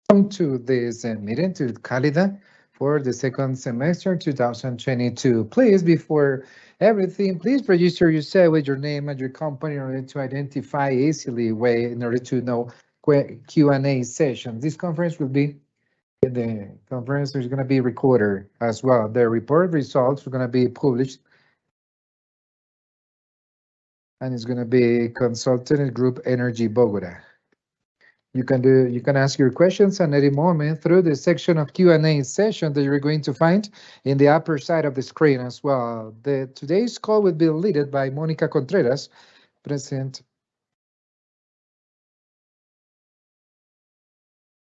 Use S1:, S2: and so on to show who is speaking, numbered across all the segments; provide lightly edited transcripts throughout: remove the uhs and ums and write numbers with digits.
S1: Welcome to this meeting to LIDDA for the second semester 2022. Please, before everything, please register yourself with your name and your company in order to identify easily way in order to know Q&A session. This conference will be the conference is going to be recorded as well. The report results are going to be published and it's going to be consulted in Group Energy Bogota. You can ask your questions at any moment through the section of Q&A session that you're going to find in the upper side of the screen as well. Today's call will be led by Mónica Contreras, present,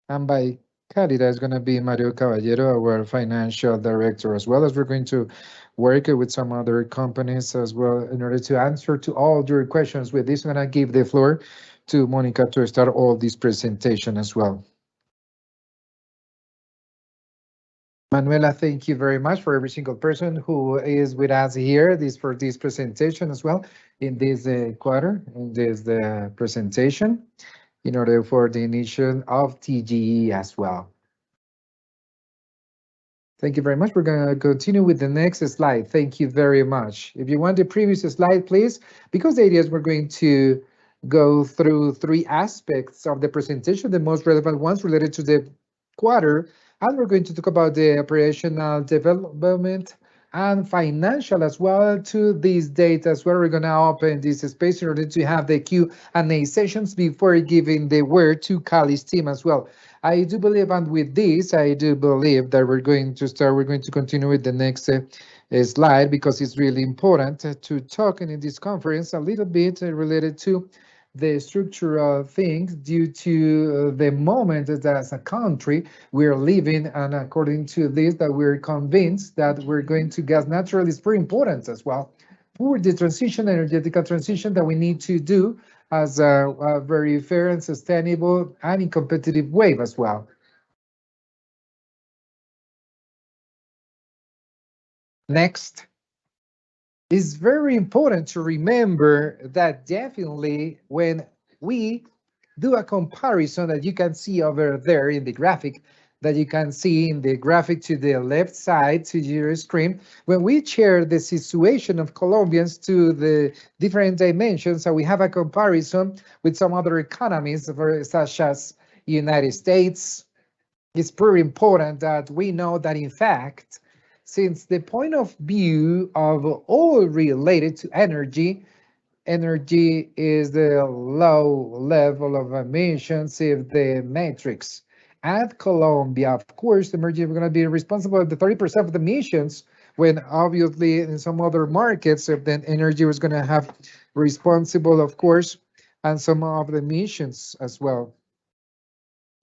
S1: and by Cálida is going to be Mario Caballero, our financial director, as well as we're going to work with some other companies as well in order to answer to all your questions. With this, I'm going to give the floor to Mónica to start all this presentation as well. Manuela, thank you very much for every single person who is with us here for this presentation as well in this quarter, in this presentation, in order for the initial of TGI as well. Thank you very much. We're going to continue with the next slide. Thank you very much. If you want the previous slide, please, because the idea is we're going to go through three aspects of the presentation, the most relevant ones related to the quarter, and we're going to talk about the operational development and financial as well to these data as well. We're going to open this space in order to have the Q&A sessions before giving the word to Cali's team as well. I do believe, and with this, I do believe that we're going to continue with the next slide because it's really important to talk in this conference a little bit related to the structural things due to the moment that as a country we're living, and according to this that we're convinced that we're going to gas natural is very important as well for the energetical transition that we need to do as a very fair and sustainable and competitive way as well. Next. It's very important to remember that definitely when we do a comparison that you can see over there in the graphic, that you can see in the graphic to the left side to your screen, when we share the situation of Colombians to the different dimensions, so we have a comparison with some other economies, such as United States, it's pretty important that we know that in fact, since the point of view of all related to energy, energy is the low level of emissions if the matrix. At Colombia, of course, the energy is going to be responsible for the 30% of the emissions, when obviously in some other markets, if then energy was going to have responsible, of course, and some of the emissions as well.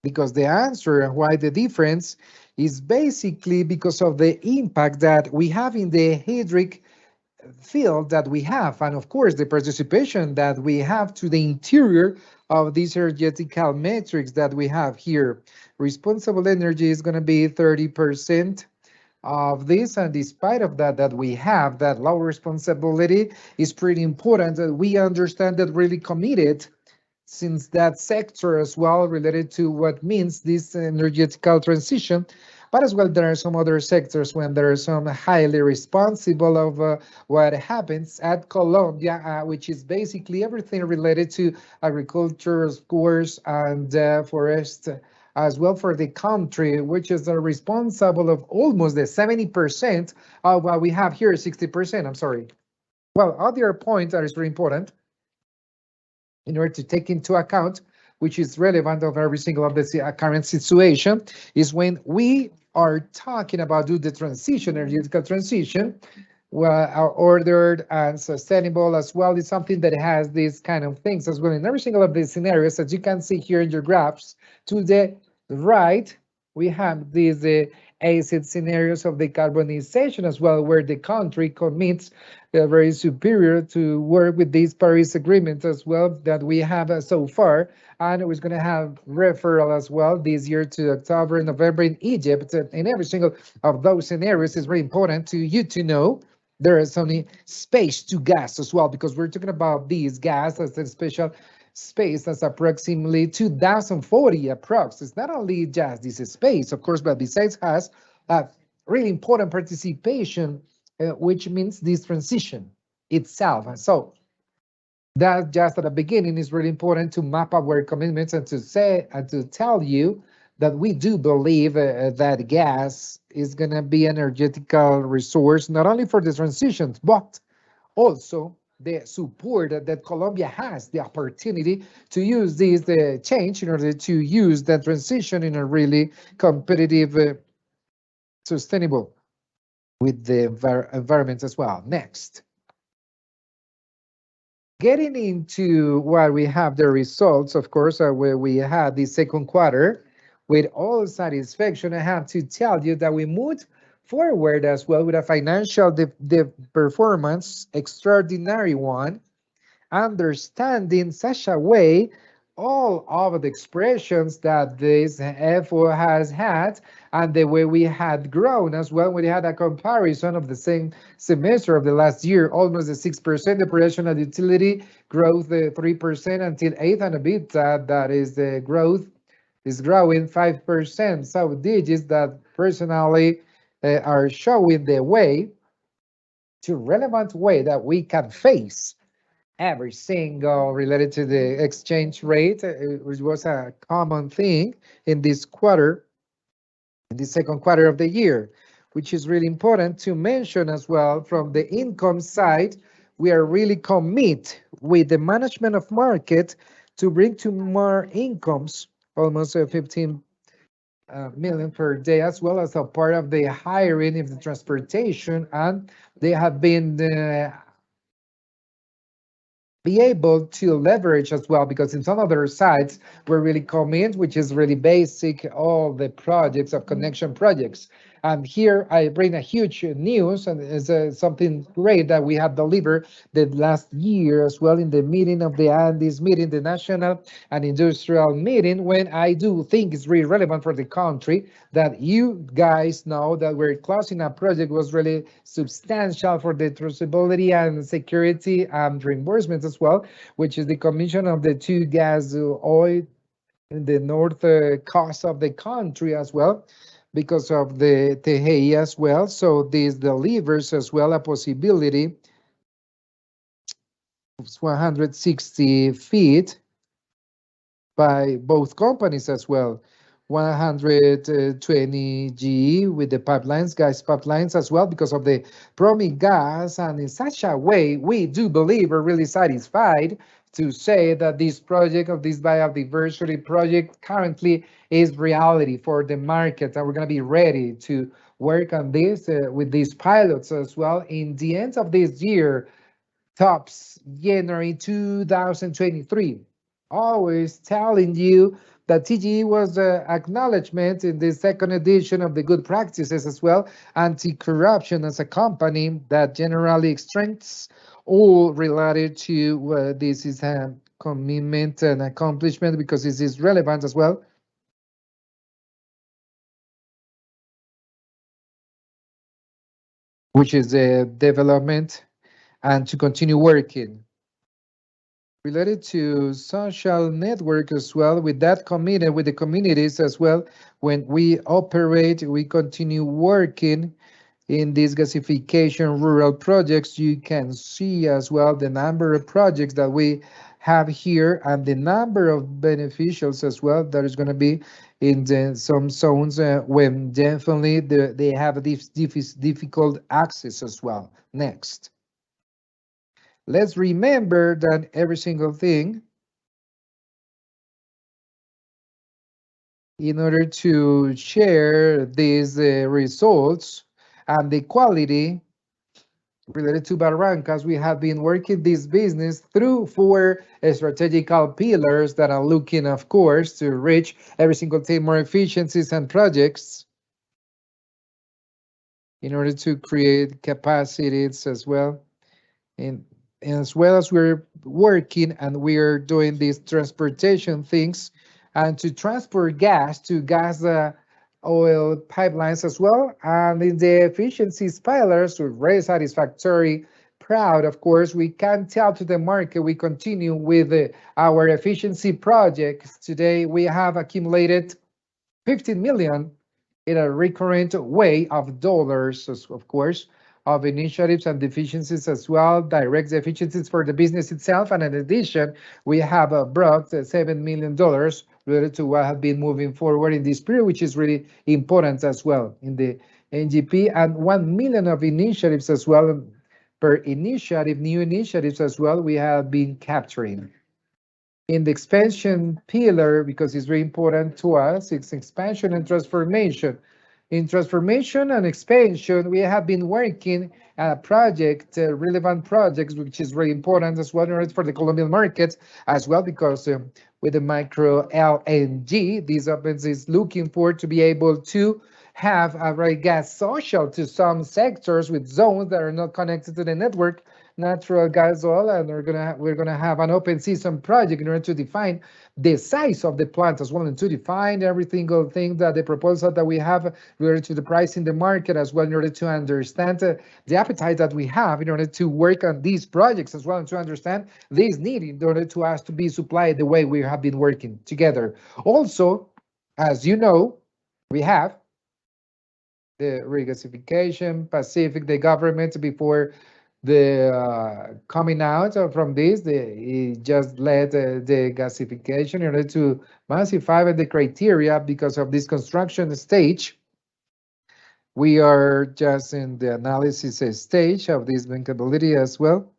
S1: Because the answer and why the difference is basically because of the impact that we have in the hydric field that we have, and of course the participation that we have to the interior of this energetical matrix that we have here. Responsible energy is going to be 30% of this, and despite of that we have that low responsibility is pretty important that we understand that really committed since that sector as well related to what means this energetical transition. But as well, there are some other sectors when there are some highly responsible of what happens at Colombia, which is basically everything related to agriculture, of course, and forest as well for the country, which is responsible of almost the 70% of what we have here, 60%, I'm sorry. Well, other point that is very important in order to take into account, which is relevant of every single of the current situation, is when we are talking about do the transition, energetical transition, well, are ordered and sustainable as well, is something that has these kind of things as well in every single of these scenarios. As you can see here in your graphs, to the right, we have these acid scenarios of decarbonization as well, where the country commits very superior to work with this Paris Agreement as well that we have so far. And it was going to have referral as well this year to October and November in Egypt. In every single of those scenarios is very important to you to know there is only space to gas as well, because we're talking about these gas as a special space that's approximately 2040 approx. It's not only just this space, of course, but besides has a really important participation, which means this transition itself. And so that just at the beginning is really important to map our commitments and to say and to tell you that we do believe that gas is going to be an energetical resource, not only for the transitions, but also the support that Colombia has, the opportunity to use this change in order to use that transition in a really competitive, sustainable with the environment as well. Next. Getting into what we have the results, of course, where we had the second quarter with all satisfaction. I have to tell you that we moved forward as well with a financial performance, extraordinary one, understanding such a way all of the expressions that this effort has had and the way we had grown as well. We had a comparison of the same semester of the last year, almost a 6%, the operational utility growth 3% until 8 and a bit. That is the growth is growing 5%. So digits that personally are showing the way to relevant way that we can face every single related to the exchange rate, which was a common thing in this quarter, in the second quarter of the year, which is really important to mention as well. From the income side, we are really commit with the management of market to bring to more incomes, almost 15 million per day, as well as a part of the hiring of the transportation, and they have been be able to leverage as well, because in some other sites we're really commit, which is really basic, all the projects of connection projects. And here I bring a huge news, and it's something great that we have delivered the last year as well in the meeting of the Andes meeting, the national and industrial meeting, when I do think it's really relevant for the country that you guys know that we're closing a project was really substantial for the traceability and security and reimbursements as well, which is the commission of the two gas oil in the north coast of the country as well, because of the TGI as well. So this delivers as well a possibility of 160 feet by both companies as well. 120 GE with the pipelines, gas pipelines as well, because of the Promi gas. And in such a way, we do believe we're really satisfied to say that this project of this biodiversity project currently is reality for the market, and we're going to be ready to work on this with these pilots as well in the end of this year, tops January 2023. Always telling you that TGI was an acknowledgement in the second edition of the good practices as well, anti-corruption as a company that generally strengthens all related to this is a commitment and accomplishment, because this is relevant as well. Which is the development and to continue working. Related to social network as well, with that community, with the communities as well, when we operate, we continue working in these gasification rural projects. You can see as well the number of projects that we have here and the number of beneficials as well that is going to be in some zones when definitely they have this difficult access as well. Next. Let's remember that every single thing, in order to share these results and the quality related to Barrancas, we have been working this business through 4 strategical pillars that are looking, of course, to reach every single thing more efficiencies and projects in order to create capacities as well. And as well as we're working and we're doing these transportation things and to transport gas to gas oil pipelines as well, and in the efficiencies pillars to very satisfactory proud, of course. We can tell to the market we continue with our efficiency projects. Today, we have accumulated 15 million in a recurrent way of dollars, of course, of initiatives and deficiencies as well, direct efficiencies for the business itself. And in addition, we have brought $7 million related to what have been moving forward in this period, which is really important as well in the NGP, and 1 million of initiatives as well per initiative, new initiatives as well, we have been capturing. In the expansion pillar, because it's very important to us, it's expansion and transformation. In transformation and expansion, we have been working project, relevant projects, which is very important as well for the Colombian market as well, because with the micro LNG, these opens is looking for to be able to have a very gas social to some sectors with zones that are not connected to the network, natural gas oil, and we're gonna have an open season project in order to define the size of the plant as well, and to define every single thing that the proposal that we have related to the price in the market as well, in order to understand the appetite that we have in order to work on these projects as well, and to understand this need in order to us to be supplied the way we have been working together. Also, as you know, we have the regasification Pacific, the government before the coming out from this, it just led the gasification in order to massify the criteria because of this construction stage. We are just in the analysis stage of this bankability as well.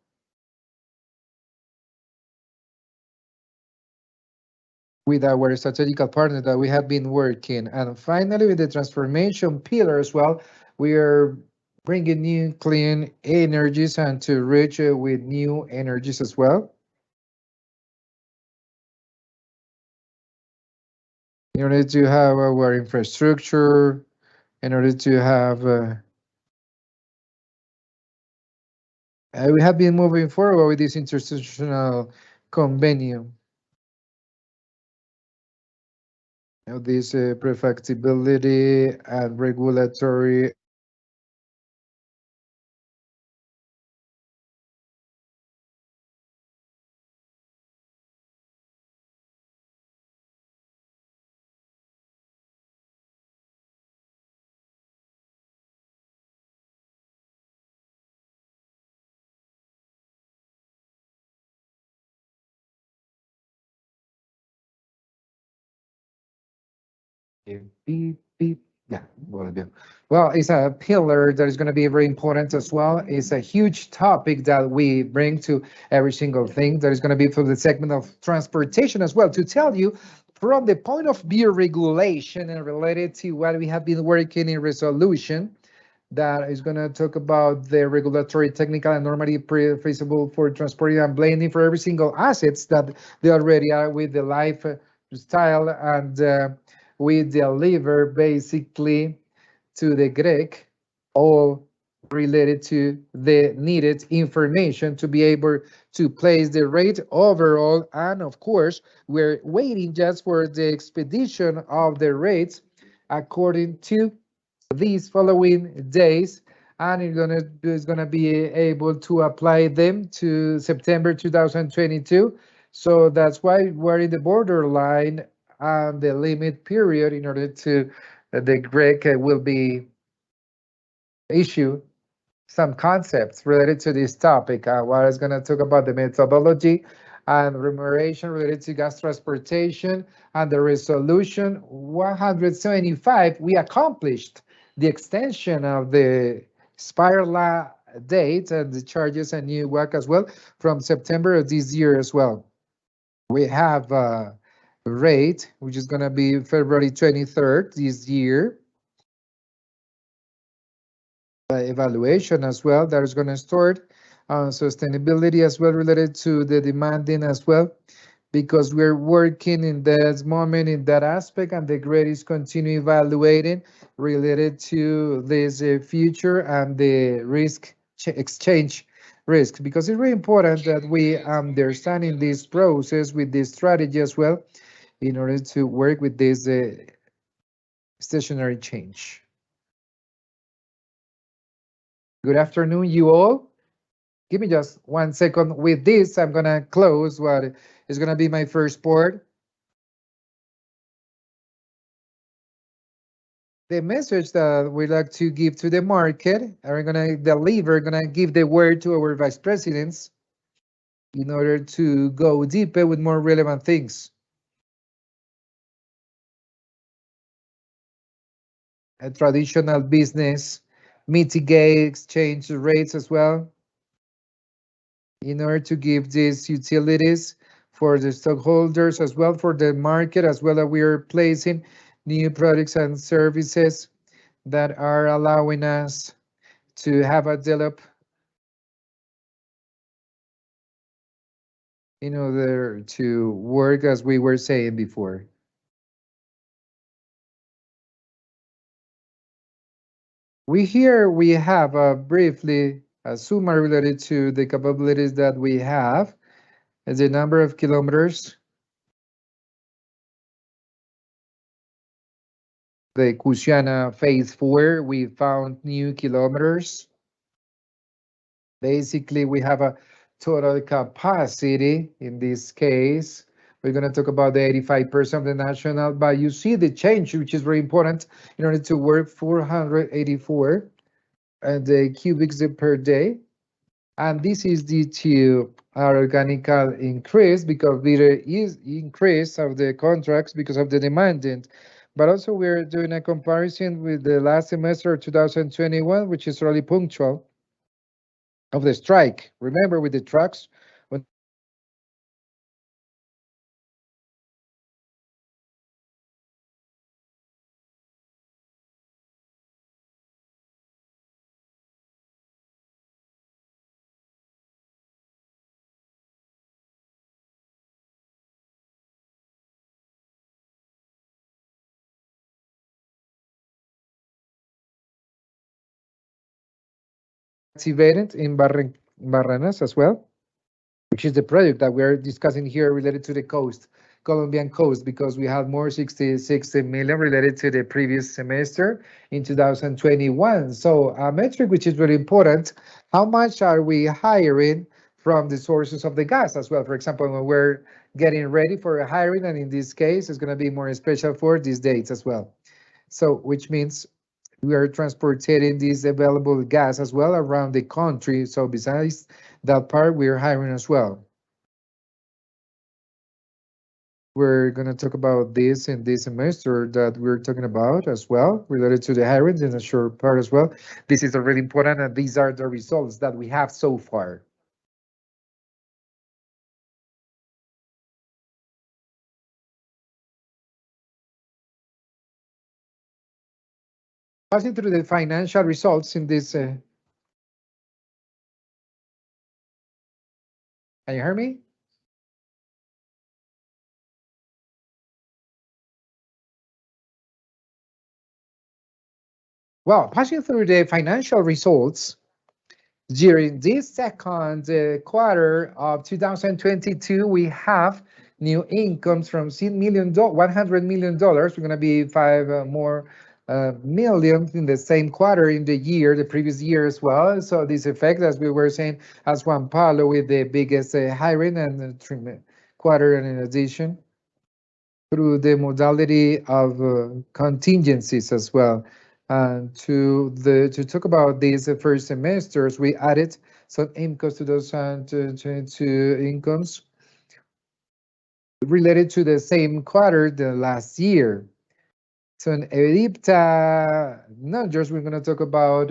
S1: With our strategical partner that we have been working. And finally, with the transformation pillar as well, we are bringing new clean energies and to reach with new energies as well. In order to have our infrastructure, in order to have, we have been moving forward with this institutional convention. This prefactibility and regulatory beep, beep. Yeah, well, it's a pillar that is going to be very important as well. It's a huge topic that we bring to every single thing that is going to be for the segment of transportation as well. To tell you from the point of view regulation and related to what we have been working in resolution, that is going to talk about the regulatory, technical, and normative feasible for transporting and blending for every single assets that they already are with the lifestyle, and we deliver basically to the Greek all related to the needed information to be able to place the rate overall. And of course, we're waiting just for the expedition of the rates according to these following days, and it's gonna be able to apply them to September 2022. So that's why we're in the borderline and the limit period in order to the Greek will be issue some concepts related to this topic. What is going to talk about the methodology and remuneration related to gas transportation, and the resolution 175. We accomplished the extension of the spiral date and the charges and new work as well from September of this year as well. We have a rate which is going to be February 23rd this year. Evaluation as well that is going to start sustainability as well related to the demanding as well, because we're working in this moment in that aspect, and the grade is continue evaluating related to this future and the risk exchange risk, because it's really important that we understand in this process with this strategy as well in order to work with this stationary change. Good afternoon, you all. Give me just 1 second. With this, I'm gonna close what is gonna be my first part. The message that we like to give to the market, and we're gonna deliver, gonna give the word to our vice presidents in order to go deeper with more relevant things. A traditional business mitigate exchange rates as well in order to give these utilities for the stockholders as well for the market as well as we are placing new products and services that are allowing us to have a develop in order to work as we were saying before. We have briefly a summary related to the capabilities that we have as the number of kilometers, the Cusiana phase 4, we found new kilometers. Basically, we have a total capacity in this case. We're going to talk about the 85% of the national, but you see the change, which is very important in order to work 484 the cubics per day. And this is due to our organic increase because there is increase of the contracts because of the demand. But also we're doing a comparison with the last semester 2021, which is really punctual of the strike. Remember with the trucks, when activated in Barranas as well, which is the project that we're discussing here related to the coast, Colombian coast, because we had more 66 million related to the previous semester in 2021. So a metric which is very important, how much are we hiring from the sources of the gas as well? For example, when we're getting ready for a hiring, and in this case, it's going to be more special for these dates as well. So, which means we are transporting this available gas as well around the country. So besides that part, we are hiring as well. We're going to talk about this in this semester that we're talking about as well, related to the hirings in a short part as well. This is really important, and these are the results that we have so far. Passing through the financial results in this, can you hear me? Well, passing through the financial results, during this second quarter of 2022, we have new incomes from $100 million. We're going to be five more million in the same quarter in the year, the previous year as well. So this effect, as we were saying, as Juan Pablo with the biggest hiring and quarter, and in addition through the modality of contingencies as well. And to talk about these first semesters, we added some incomes to those 2022 incomes related to the same quarter the last year. So in EBITDA numbers, we're going to talk about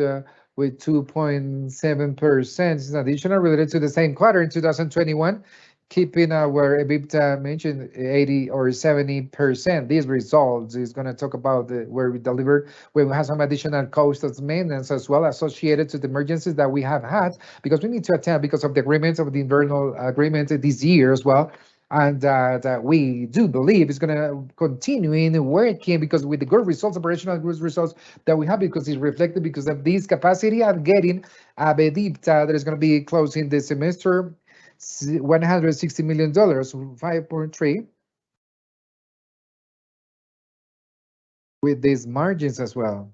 S1: with 2.7% is additional related to the same quarter in 2021, keeping our EBITDA mentioned 80 or 70%. These results is going to talk about where we delivered, where we have some additional costs of maintenance as well associated to the emergencies that we have had, because we need to attend because of the agreements of the invernal agreement this year as well, and that we do believe is going to continue in working because with the good results, operational good results that we have, because it's reflected because of this capacity of getting a EBITDA that is going to be closing the semester $160 million, 5.3, with these margins as well.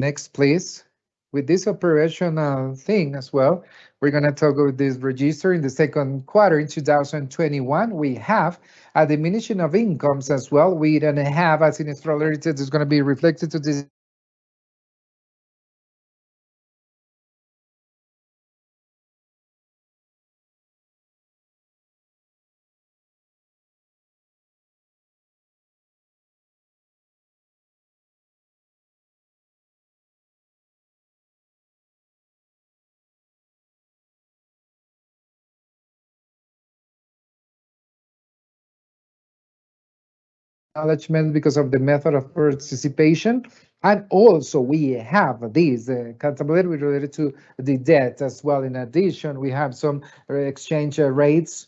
S1: Next, please. With this operational thing as well, we're going to talk about this register in the second quarter in 2021. We have a diminishing of incomes as well. We don't have, as in astrology, it's going to be reflected to this acknowledgement because of the method of participation. And also we have this accountability related to the debt as well. In addition, we have some exchange rates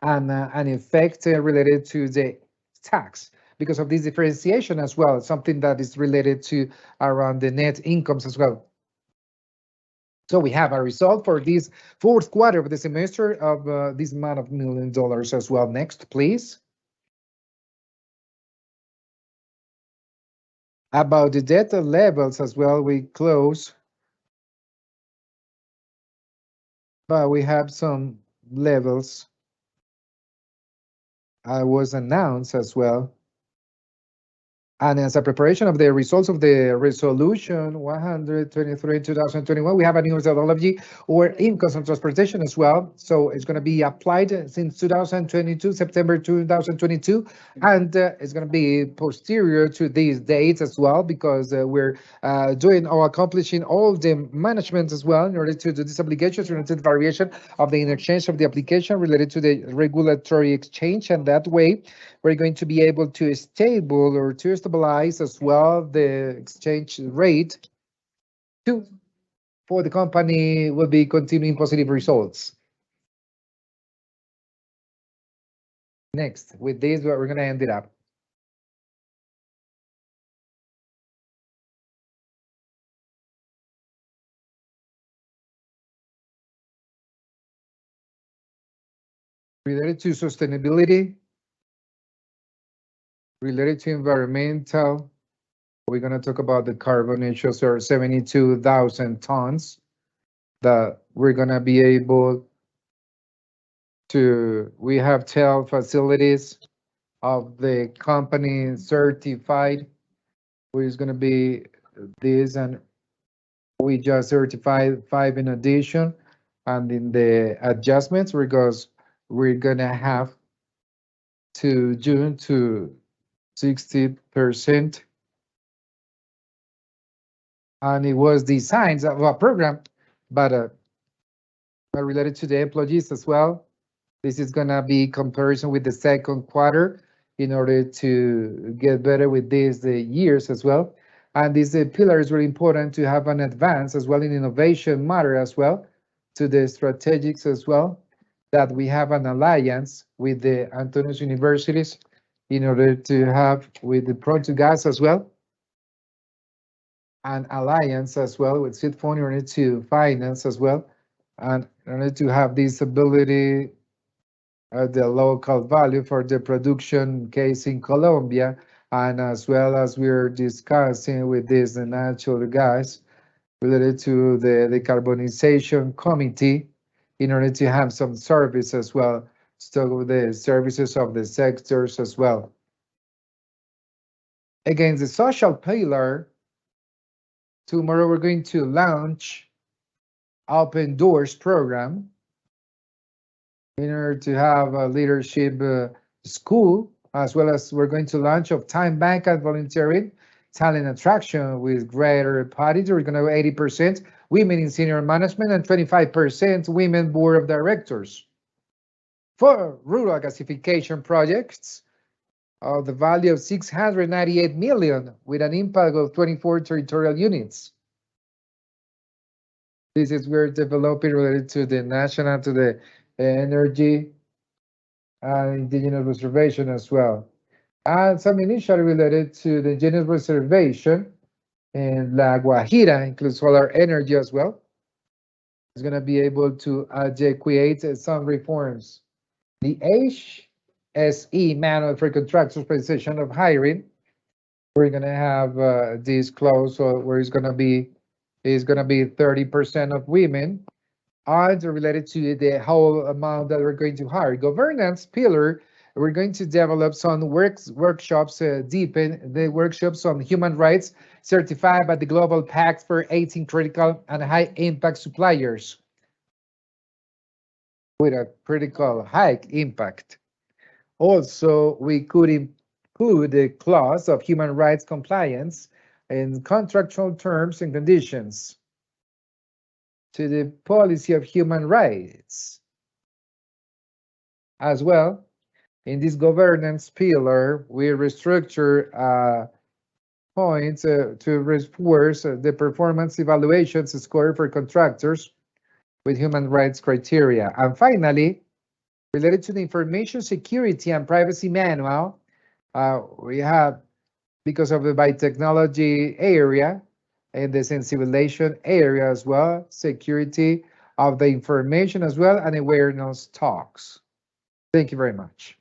S1: and an effect related to the tax because of this differentiation as well, something that is related to around the net incomes as well. So we have a result for this fourth quarter of the semester of this amount of $1 million as well. Next, please. About the data levels as well, we close, but we have some levels I was announced as well. And as a preparation of the results of the resolution 123 2021, we have a new methodology or income and transportation as well. So it's going to be applied since 2022, September 2022, and it's going to be posterior to these dates as well, because we're doing or accomplishing all the management as well in order to do these obligations related to the variation of the exchange of the application related to the regulatory exchange. And that way, we're going to be able to stable or to stabilize as well the exchange rate to for the company will be continuing positive results. Next, with this, we're going to end it up. Related to sustainability, related to environmental, we're going to talk about the carbon issues are 72,000 tons that we're going to be able to, we have 12 facilities of the company certified, which is going to be this, and we just certified 5 in addition. And in the adjustments, because we're going to have to June to 60%. And it was designed of a program, but related to the employees as well. This is gonna be comparison with the second quarter in order to get better with these years as well. And this pillar is really important to have an advance as well in innovation matter as well to the strategics as well, that we have an alliance with the Antonius universities in order to have with the Portugas as well, an alliance as well with seed fund in order to finance as well, and in order to have this ability at the local value for the production case in Colombia, and as well as we're discussing with this the natural gas related to the decarbonization committee in order to have some service as well, so the services of the sectors as well. Against the social pillar, tomorrow we're going to launch Open Doors program in order to have a leadership school, as well as we're going to launch of time bank and volunteering, talent attraction with greater parity. We're going to have 80% women in senior management and 25% women board of directors. For rural gasification projects, the value of 698 million with an impact of 24 territorial units. This is we're developing related to the national, to the energy and indigenous reservation as well. And some initiative related to the indigenous reservation in La Guajira, includes solar energy as well. It's going to be able to create some reforms. The HSE manual for contractors position of hiring we're gonna have this clause where it's gonna be 30% of women, odds are related to the whole amount that we're going to hire. Governance pillar, we're going to develop some workshops, deepen the workshops on human rights certified by the Global Pact for 18 critical and high impact suppliers with a critical high impact. Also, we could include the clause of human rights compliance in contractual terms and conditions to the policy of human rights as well. In this governance pillar, we restructure points to reinforce the performance evaluations score for contractors with human rights criteria. And finally, related to the information security and privacy manual, we have, because of the biotechnology area and the sensibilization area as well, security of the information as well, and awareness talks. Thank you very much.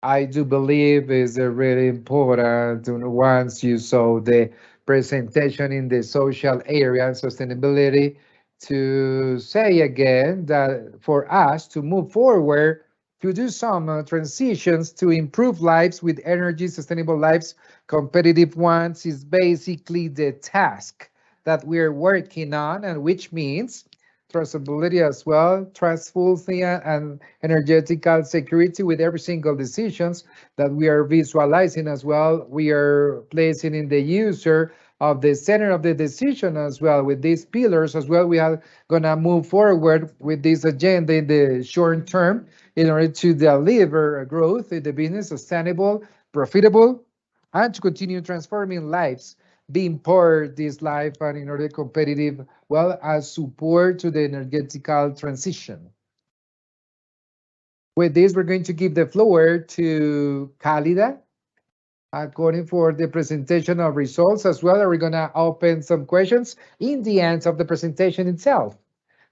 S1: I do believe is really important once you saw the presentation in the social area and sustainability to say again that for us to move forward to do some transitions to improve lives with energy, sustainable lives, competitive ones is basically the task that we're working on, and which means traceability as well, trustfulness and energetical security with every single decisions that we are visualizing as well. We are placing in the user of the center of the decision as well. With these pillars as well, we are gonna move forward with this agenda in the short term in order to deliver growth in the business, sustainable, profitable, and to continue transforming lives, being part this life and in order competitive, well as support to the energetical transition. With this, we're going to give the floor to Calida, according for the presentation of results as well. We're going to open some questions in the end of the presentation itself.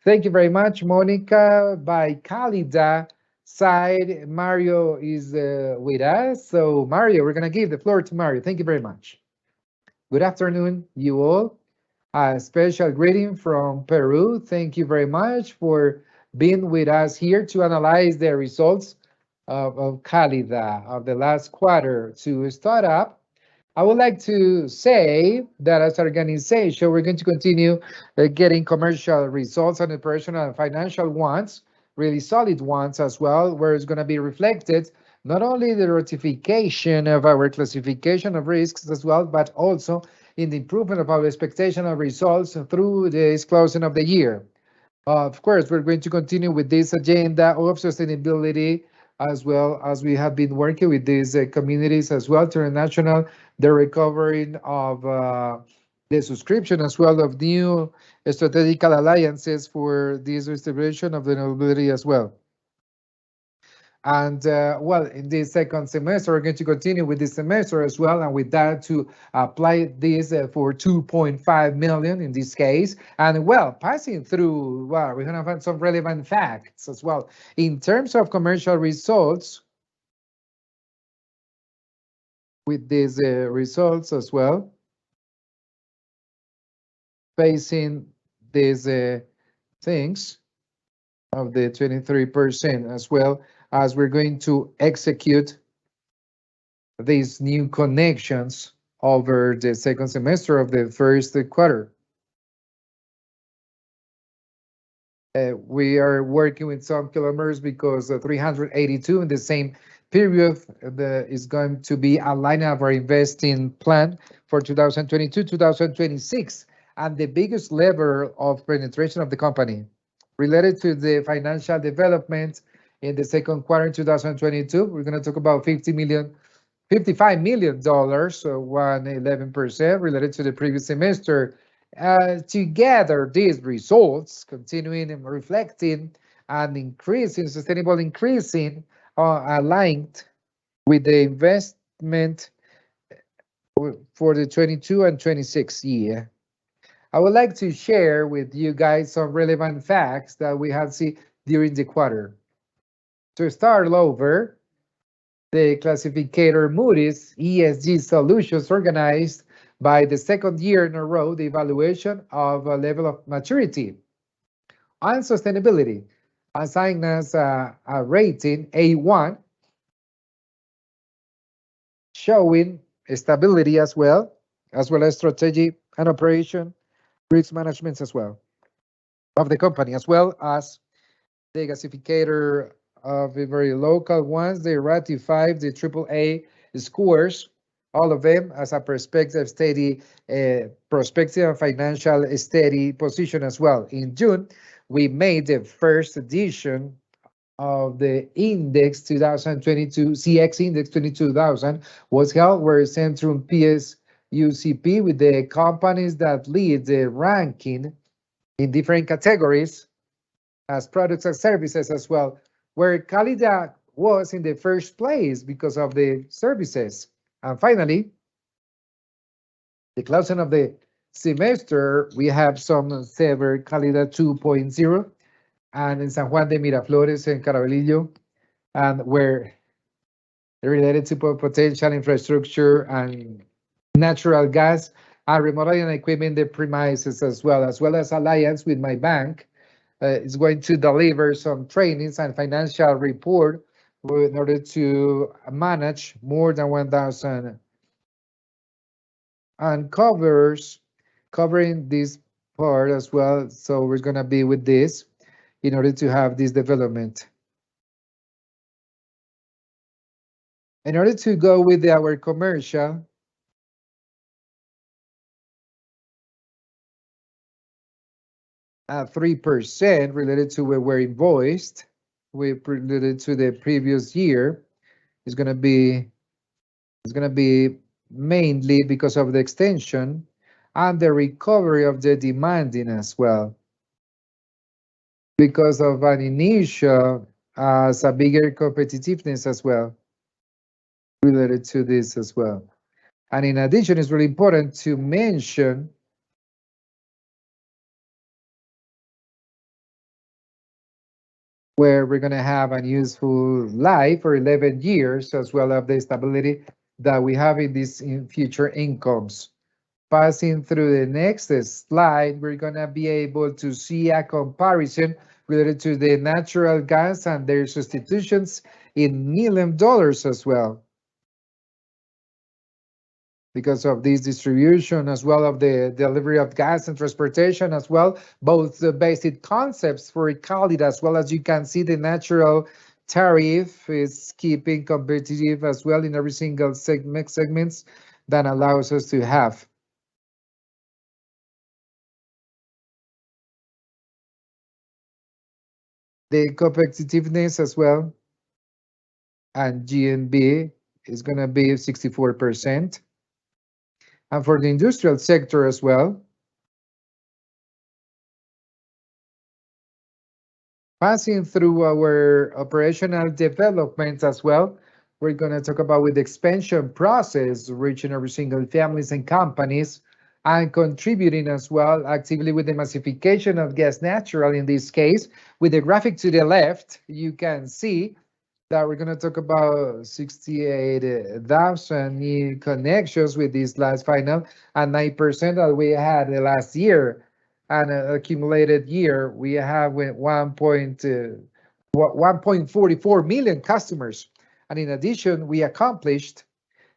S1: Thank you very much, Monica. By Calida side, Mario is with us. So Mario, we're going to give the floor to Mario. Thank you very much. Good afternoon, you all. A special greeting from Peru. Thank you very much for being with us here to analyze the results of Calida of the last quarter. To start up, I would like to say that as an organization, we're going to continue getting commercial results and operational and financial ones, really solid ones as well, where it's going to be reflected not only the ratification of our classification of risks as well, but also in the improvement of our expectation of results through this closing of the year. Of course, we're going to continue with this agenda of sustainability as well as we have been working with these communities as well, international, the recovering of the subscription as well of new strategic alliances for this restoration of the renewability as well. And well, in this second semester, we're going to continue with this semester as well, and with that to apply this for 2.5 million in this case. And well, passing through, well, we're going to find some relevant facts as well. In terms of commercial results, with these results as well, facing these things of the 23% as well, as we're going to execute these new connections over the second semester of the first quarter. We are working with some kilometers because 382 in the same period is going to be a line of our investing plan for 2022-2026, and the biggest lever of penetration of the company related to the financial development in the second quarter 2022. We're going to talk about $55 million, so 111% related to the previous semester. Together, these results continuing and reflecting and increasing, sustainable increasing, aligned with the investment for the 22 and 26 year. I would like to share with you guys some relevant facts that we have seen during the quarter. To start over, the classificator Moody's ESG Solutions organized by the second year in a row the evaluation of a level of maturity and sustainability, assigning us a rating A1, showing stability as well as strategy and operation risk management as well of the company, as well as the gasificator of the very local ones. They ratified the AAA scores, all of them as a perspective steady, prospective and financial steady position as well. In June, we made the first edition of the index 2022, CX Index 22,000 was held, where Centrum PS UCP with the companies that lead the ranking in different categories as products and services as well, where Calidad was in the first place because of the services. And finally, the closing of the semester, we have some server Calidad 2.0 and in San Juan de Miraflores and Caraballo, and where related to potential infrastructure and natural gas and remodeling equipment the premises as well as alliance with my bank is going to deliver some trainings and financial report in order to manage more than 1,000 and covering this part as well. So we're going to be with this in order to have this development. In order to go with our commercial, at 3% related to where we're invoiced, we related to the previous year, is going to be mainly because of the extension and the recovery of the demanding as well, because of an initial as a bigger competitiveness as well related to this as well. And in addition, it's really important to mention where we're going to have a useful life for 11 years, as well as the stability that we have in these future incomes. Passing through the next slide, we're going to be able to see a comparison related to the natural gas and their substitutions in million dollars as well, because of this distribution as well of the delivery of gas and transportation as well, both the basic concepts for Calid as well. As you can see, the natural tariff is keeping competitive as well in every single segments that allows us to have. The competitiveness as well, and GNB is going to be 64%. And for the industrial sector as well, passing through our operational developments as well, we're going to talk about with the expansion process, reaching every single families and companies, and contributing as well actively with the massification of gas natural. In this case, with the graphic to the left, you can see that we're going to talk about 68,000 new connections with this last final and 9% that we had the last year. And accumulated year, we have 1.44 million customers. And in addition, we accomplished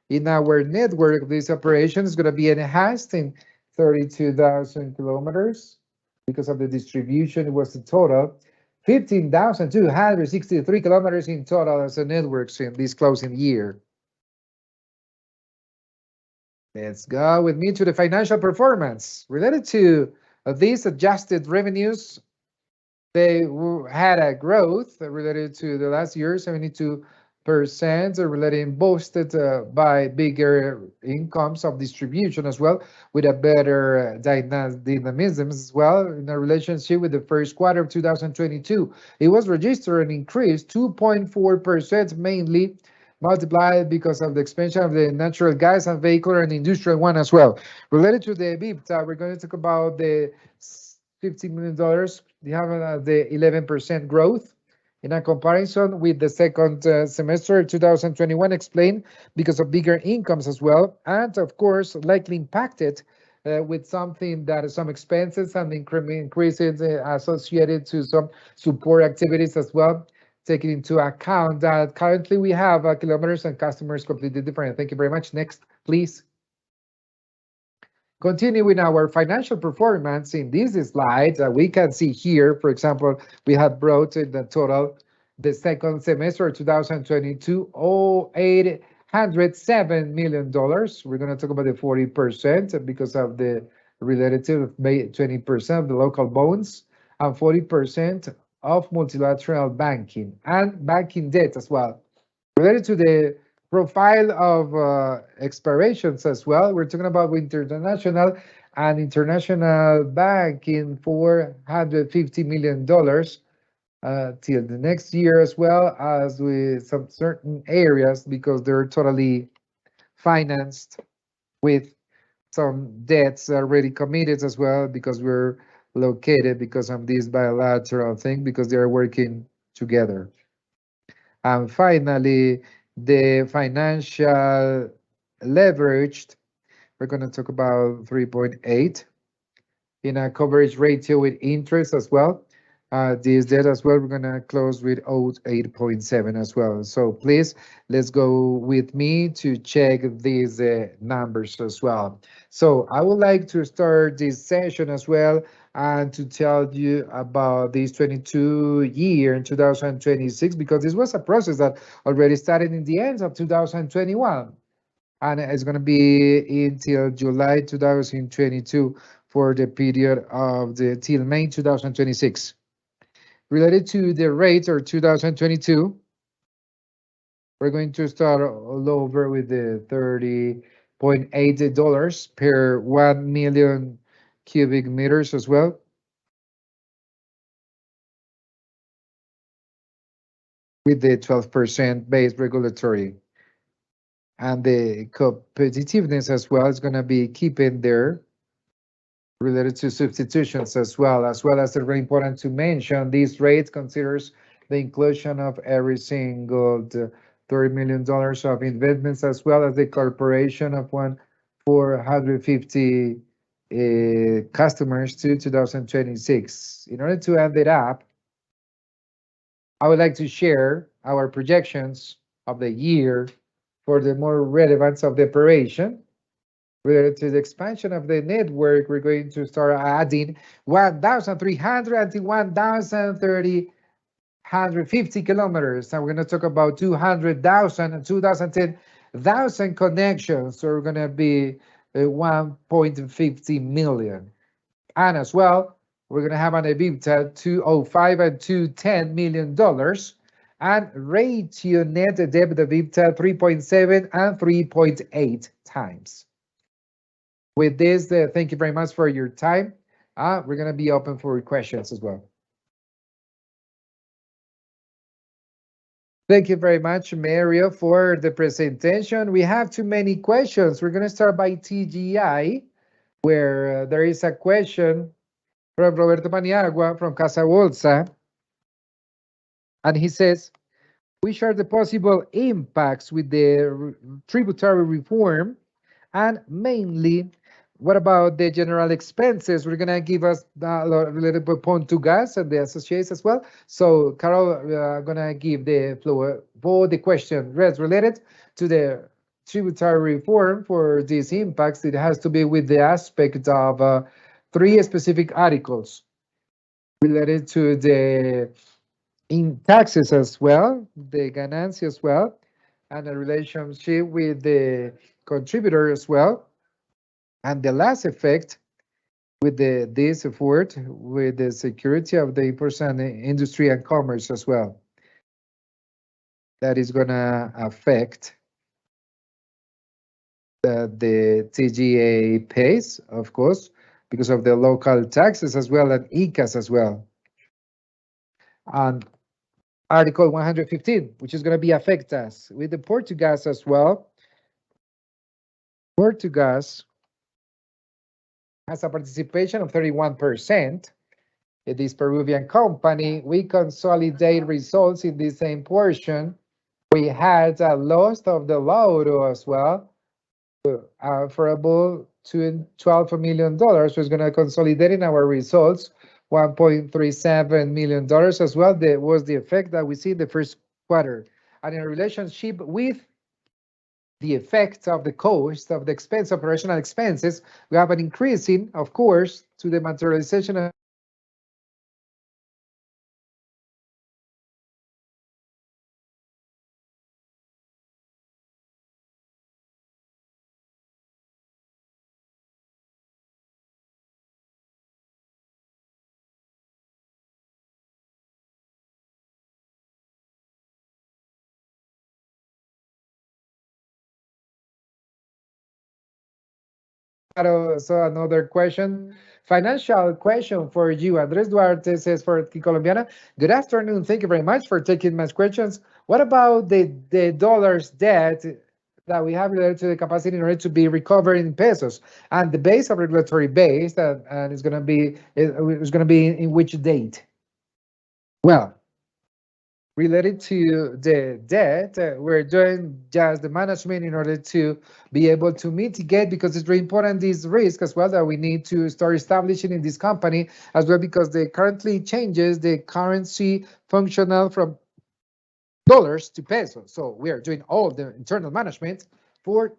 S1: in our network, this operation is going to be enhanced in 32,000 kilometers because of the distribution. It was the total 15,263 kilometers in total as a networks in this closing year. Let's go with me to the financial performance. Related to these adjusted revenues, they had a growth related to the last year, 72%, related boosted by bigger incomes of distribution as well, with a better dynamism as well in a relationship with the first quarter of 2022. It was registered an increase 2.4%, mainly multiplied because of the expansion of the natural gas and vehicular and industrial one as well. Related to the EBITDA, we're going to talk about the $50 million. They have the 11% growth in a comparison with the second semester 2021, explained because of bigger incomes as well, and of course likely impacted with something that is some expenses and increases associated to some support activities as well, taking into account that currently we have kilometers and customers completely different. Thank you very much. Next, please. Continuing our financial performance in this slide, we can see here, for example, we have brought in the total, the second semester 2022, $807 million. We're going to talk about the 40% because of the relative 20% of the local bonds and 40% of multilateral banking and banking debt as well. Related to the profile of expirations as well, we're talking about international and international banking, $450 million till the next year, as well as with some certain areas because they're totally financed with some debts already committed as well, because we're located because of this bilateral thing, because they are working together. And finally, the financial leveraged, we're going to talk about 3.8 in a coverage ratio with interest as well. This debt as well, we're going to close with 8.7 as well. So please, let's go with me to check these numbers as well. So I would like to start this session as well and to tell you about this 22 year in 2026, because this was a process that already started in the end of 2021. And it's going to be until July 2022 for the period of the till May 2026. Related to the rates or 2022, we're going to start all over with the $30.8 per 1 million cubic meters as well. With the 12% base regulatory. And the competitiveness as well is going to be keeping there, related to substitutions as well as it's very important to mention this rate considers the inclusion of every single $30 million of investments, as well as the corporation of 450 customers to 2026. In order to end it up, I would like to share our projections of the year for the more relevance of the operation. Related to the expansion of the network, we're going to start adding 1,300 until 1,350 kilometers. And we're going to talk about 200,000 and 210,000 connections. So we're going to be 1.50 million. And as well, we're going to have an EBITDA $205 and $210 million. And ratio net debt EBITDA 3.7 and 3.8 times. With this, thank you very much for your time. We're going to be open for questions as well. Thank you very much, Mario, for the presentation. We have too many questions. We're going to start by TGI, where there is a question from Roberto Paniagua from Casa Bolsa. And he says, which are the possible impacts with the tributary reform? And mainly, what about the general expenses? We're going to give us a little bit point to gas and the associates as well. So, Carol, going to give the floor for the question related to the tributary reform. For these impacts, it has to be with the aspect of 3 specific articles related to the in taxes as well, the ganancia as well, and a relationship with the contributor as well. And the last effect with this effort with the security of the person industry and commerce as well. That is going to affect the TGI pays, of course, because of the local taxes as well and ICAs as well. And Article 115, which is going to be affect us with the Portugas as well. Portugas has a participation of 31%. In this Peruvian company, we consolidate results in the same portion. We had a loss of the Lauro as well, for about $12 million. So it's going to consolidate in our results $1.37 million as well. That was the effect that we see in the first quarter. And in relationship with the effect of the cost of the expense, operational expenses, we have an increasing, of course, to the materialization of so another question, financial question for you. Andres Duarte says for Colombiana, good afternoon. Thank you very much for taking my questions. What about the dollars debt that we have related to the capacity in order to be recovered in pesos and the base of regulatory base that and it's going to be in which date? Well, related to the debt, we're doing just the management in order to be able to mitigate, because it's very important, this risk as well that we need to start establishing in this company as well, because they currently changes the currency functional from dollars to pesos. So we are doing all the internal management for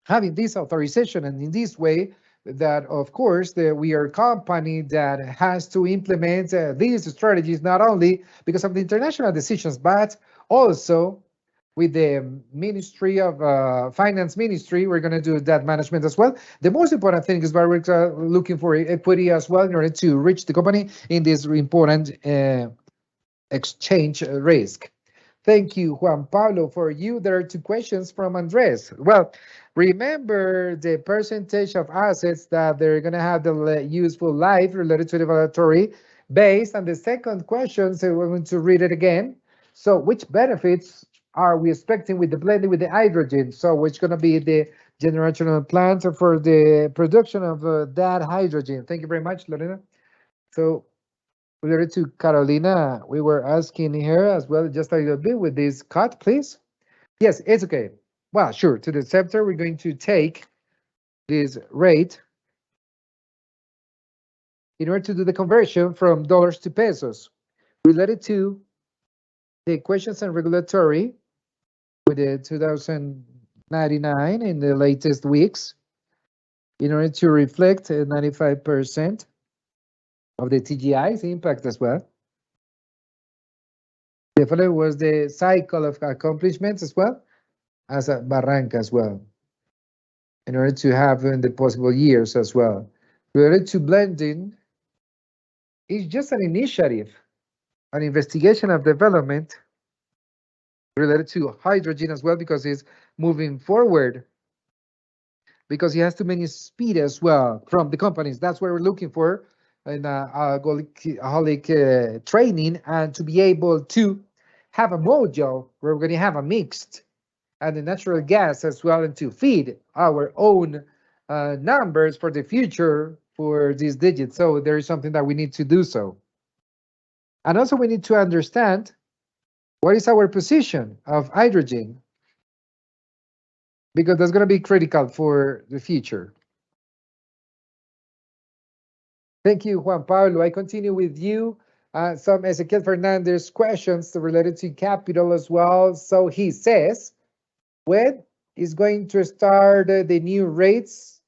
S1: having this authorization, and in this way that of course we are a company that has to implement these strategies, not only because of the international decisions but also with the Ministry of Finance Ministry. We're going to do that management as well. The most important thing is that we're looking for equity as well in order to reach the company in this important exchange risk. Thank you, Juan Pablo. For you, there are two questions from Andres. Well, remember the percentage of assets that they're going to have the useful life related to the regulatory base. And the second question, so we're going to read it again. So which benefits are we expecting with the blending with the hydrogen? So which going to be the generational plant for the production of that hydrogen? Thank you very much, Lorena. So related to Carolina, we were asking her as well, just a little bit with this cut, please. Yes, it's okay. Well, sure. To the scepter, we're going to take this rate in order to do the conversion from dollars to pesos. Related to the questions and regulatory with the 2099 in the latest weeks, in order to reflect 95% of the TGI's impact as well. The following was the cycle of accomplishments as well as a Barranca as well, in order to have in the possible years as well. Related to blending, it's just an initiative, an investigation of development related to hydrogen as well, because it's moving forward, because it has too many speed as well from the companies. That's what we're looking for in alcoholic training, and to be able to have a module where we're going to have a mixed and the natural gas as well, and to feed our own numbers for the future for these digits. So there is something that we need to do so. And also we need to understand what is our position of hydrogen, because that's going to be critical for the future. Thank you, Juan Pablo. I continue with you. Some Ezequiel Fernandez questions related to capital as well. So he says, when is going to start the new rates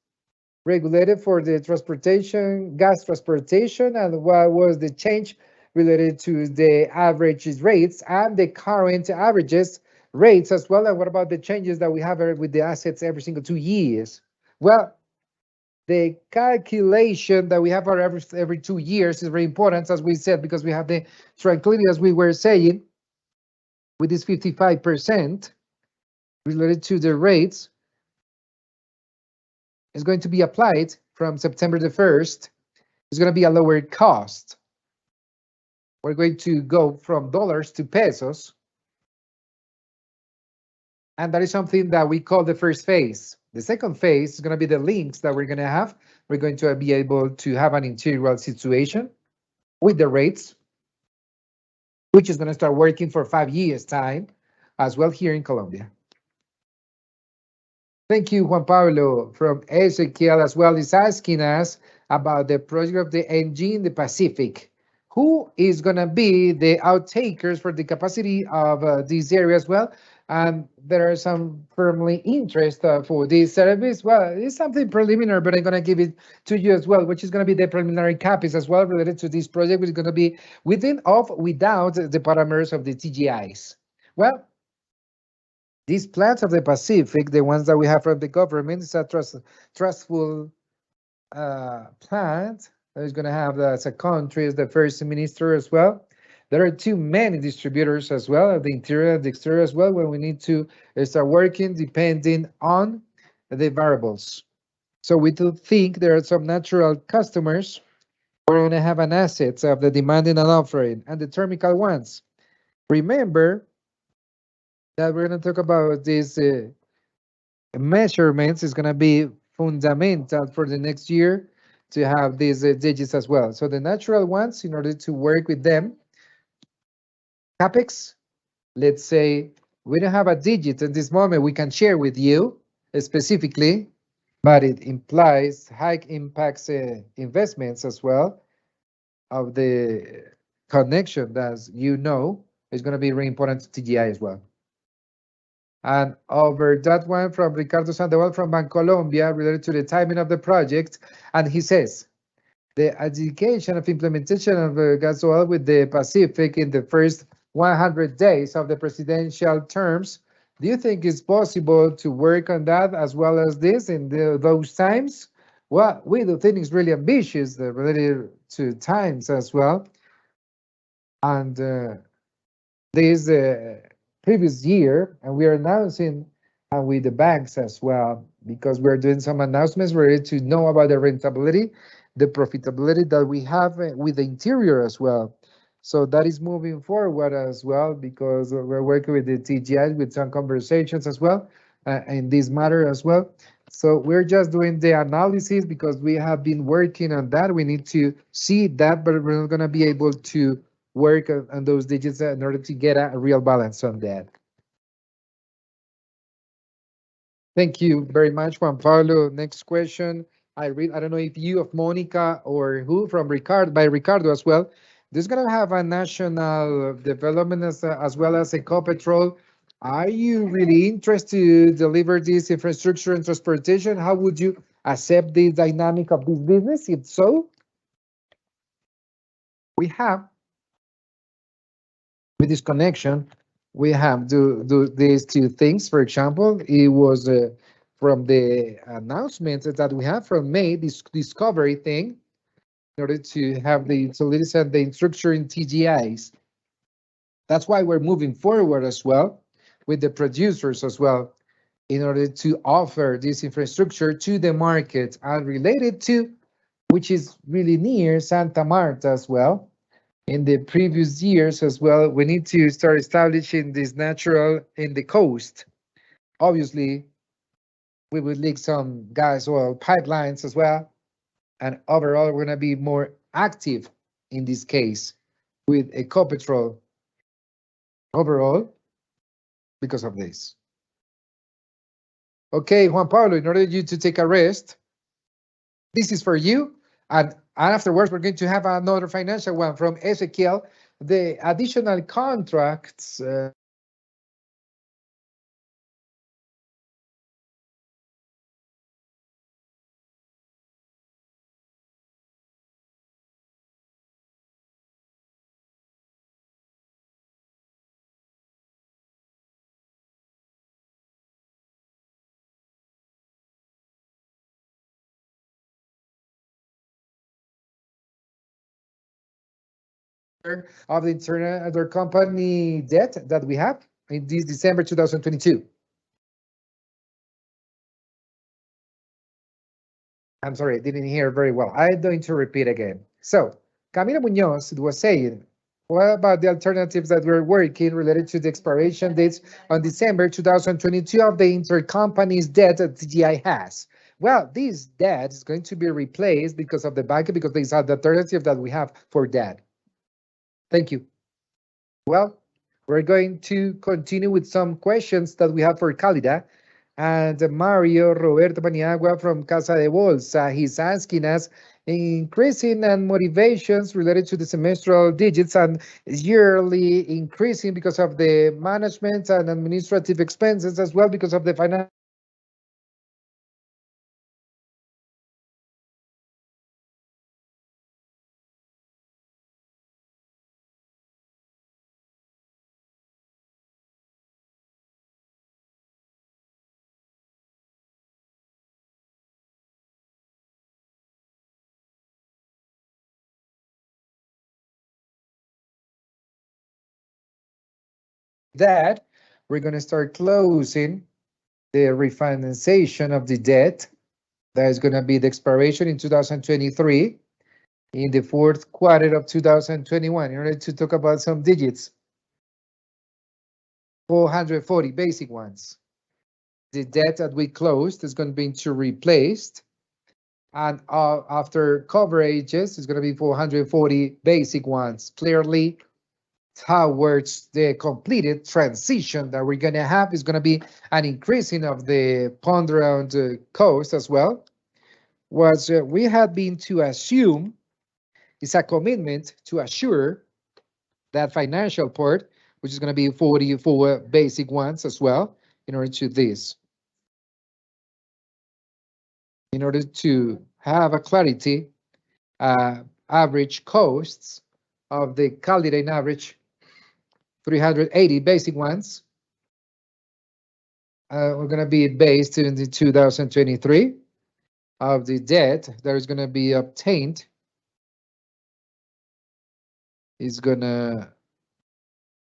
S1: regulated for the transportation, gas transportation, and what was the change related to the average rates and the current averages rates as well? And what about the changes that we have with the assets every single 2 years? Well, the calculation that we have for every 2 years is very important, as we said, because we have the tranquility, as we were saying, with this 55% related to the rates is going to be applied from September the 1st. It's going to be a lower cost. We're going to go from dollars to pesos. And that is something that we call the first phase. The second phase is going to be the links that we're going to have. We're going to be able to have an integral situation with the rates, which is going to start working for 5 years time as well here in Colombia. Thank you, Juan Pablo from Ezequiel as well is asking us about the project of the NG in the Pacific. Who is going to be the outtakers for the capacity of this area as well? And there are some firmly interest for this service. Well, it's something preliminary, but I'm going to give it to you as well, which is going to be the preliminary CapEx as well related to this project, which is going to be within of without the parameters of the TGIs. Well, these plants of the Pacific, the ones that we have from the government, is a trustful plant that is going to have as a country as the first minister as well. There are too many distributors as well, of the interior and the exterior as well, when we need to start working depending on the variables. So we do think there are some natural customers. We're going to have an asset of the demand and offering and the thermical ones. Remember that we're going to talk about these measurements is going to be fundamental for the next year to have these digits as well. So the natural ones, in order to work with them, CapEx, let's say we don't have a digit at this moment we can share with you specifically, but it implies high impacts investments as well of the connection that, as you know, is going to be really important to TGI as well. And over that one from Ricardo Sandoval from Bancolombia related to the timing of the project. And he says, the adjudication of implementation of gas oil with the Pacific in the first 100 days of the presidential terms, do you think it's possible to work on that as well as this in those times? Well, we do think it's really ambitious related to times as well. And this previous year, and we are announcing with the banks as well, because we're doing some announcements related to know about the rentability, the profitability that we have with the interior as well. So that is moving forward as well, because we're working with the TGI with some conversations as well in this matter as well. So we're just doing the analysis because we have been working on that. We need to see that, but we're not going to be able to work on those digits in order to get a real balance on that. Thank you very much, Juan Pablo. Next question. I don't know if you of Monica or who from Ricardo, by Ricardo as well. This is going to have a national development as well as Ecopetrol. Are you really interested to deliver this infrastructure and transportation? How would you accept the dynamic of this business? If so, we have with this connection, we have do these two things. For example, it was from the announcement that we have from May, this discovery thing, in order to have the utilities and the structure in TGIs. That's why we're moving forward as well with the producers as well, in order to offer this infrastructure to the market and related to, which is really near Santa Marta as well. In the previous years as well, we need to start establishing this natural in the coast. Obviously, we would leak some gas oil pipelines as well. And overall, we're going to be more active in this case with Ecopetrol overall because of this. Okay, Juan Pablo, in order you to take a rest, this is for you. And afterwards, we're going to have another financial one from Ezequiel. The additional contracts of the internal other company debt that we have in this December 2022. I'm sorry, I didn't hear very well. I'm going to repeat again. So, Camila Munoz was saying What about the alternatives that we're working related to the expiration dates on December 2022 of the intercompany's debt that TGI has? Well, this debt is going to be replaced because of the bank, because these are the alternative that we have for debt. Thank you. Well, we're going to continue with some questions that we have for Calida. And Mario Roberto Paniagua from Casa de Bolsa, he's asking us increasing and motivations related to the semestral digits and yearly increasing because of the management and administrative expenses as well because of the financial. That we're going to start closing the refinancing of the debt. That is going to be the expiration in 2023 in the fourth quarter of 2021 in order to talk about some digits. 440 basic ones. The debt that we closed is going to be replaced, and after coverages is going to be 440 basic ones. Clearly, towards the completed transition that we're going to have is going to be an increasing of the ponderant cost as well. What we had been to assume is a commitment to assure that financial part, which is going to be 44 basic ones as well, in order to this. In order to have a clarity, average costs of the candidate average 380 basic ones. We're going to be based in the 2023 of the debt that is going to be obtained is going to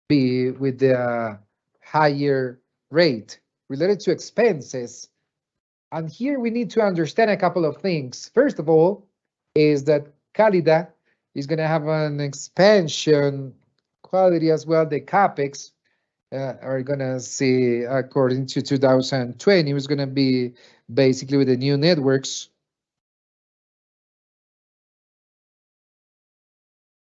S1: be with the higher rate related to expenses. And here we need to understand a couple of things. First of all, is that Calida is going to have an expansion quality as well. The capex are going to see, according to 2020, was going to be basically with the new networks,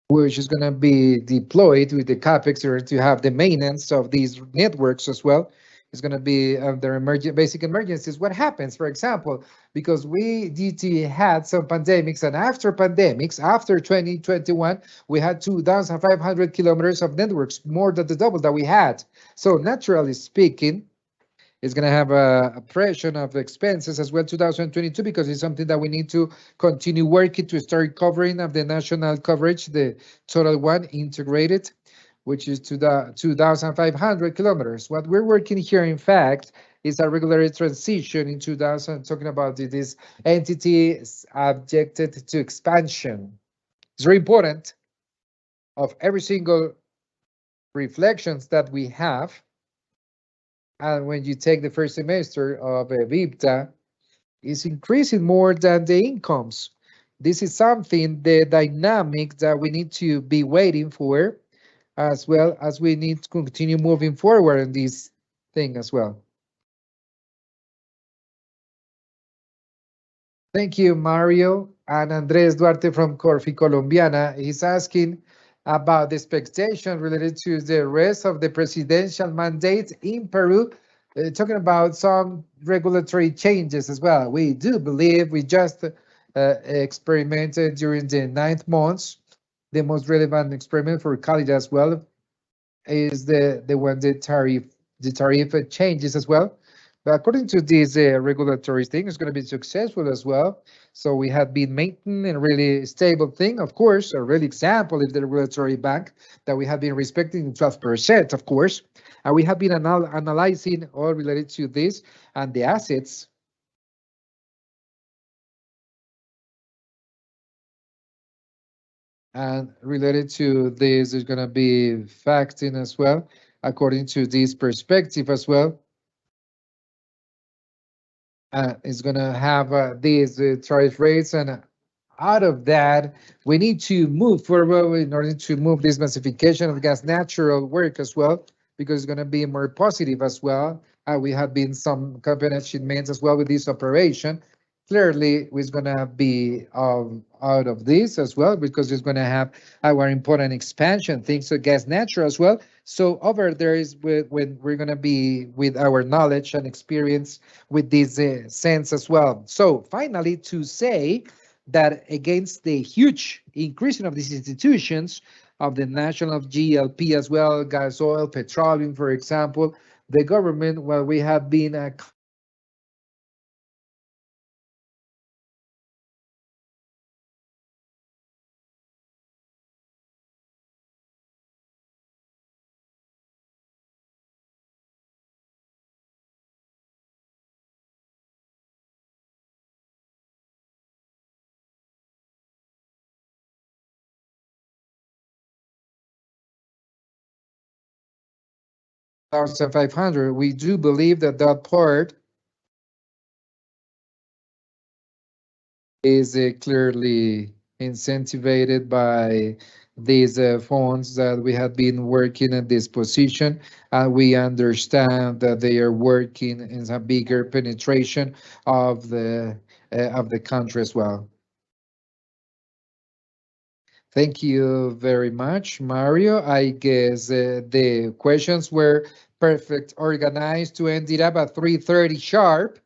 S1: which is going to be deployed with the capex or to have the maintenance of these networks as well. It's going to be under basic emergencies. What happens, for example, because we DT had some pandemics, and after pandemics, after 2021, we had 2,500 kilometers of networks, more than the double that we had. So naturally speaking, it's going to have a pressure of expenses as well 2022 because it's something that we need to continue working to start covering of the national coverage, the total one integrated, which is to the 2,500 kilometers. What we're working here, in fact, is a regular transition in 2000, talking about this entity subjected to expansion. It's very important of every single reflections that we have. And when you take the first semester of EBITDA, it's increasing more than the incomes. This is something, the dynamic that we need to be waiting for, as well as we need to continue moving forward in this thing as well. Thank you, Mario. And Andres Duarte from Corfi Colombiana is asking about the expectation related to the rest of the presidential mandate in Peru, talking about some regulatory changes as well. We do believe we just experimented during the 9 months. The most relevant experiment for Cali as well is the one the tariff changes as well. But according to this regulatory thing, it's going to be successful as well. So we have been maintaining a really stable thing. Of course, a real example is the regulatory bank that we have been respecting 12%, of course. And we have been analyzing all related to this and the assets. And related to this is going to be facting as well, according to this perspective as well. Is going to have these tariff rates and out of that, we need to move forward in order to move this massification of gas natural work as well, because it's going to be more positive as well. We have been some company achievements as well with this operation. Clearly, we're going to be out of this as well, because it's going to have our important expansion things, so gas natural as well. So over there is when we're going to be with our knowledge and experience with this sense as well. So finally, to say that against the huge increasing of these institutions of the national of GLP as well, gas, oil, petroleum, for example, the government, well, we have been 1,500. We do believe that that part is clearly incentivized by these funds that we have been working at this position. And we understand that they are working in a bigger penetration of the country as well. Thank you very much, Mario. I guess the questions were perfect organized to end it up at 3:30 sharp.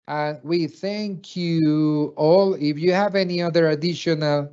S1: And we thank you all. If you have any other additional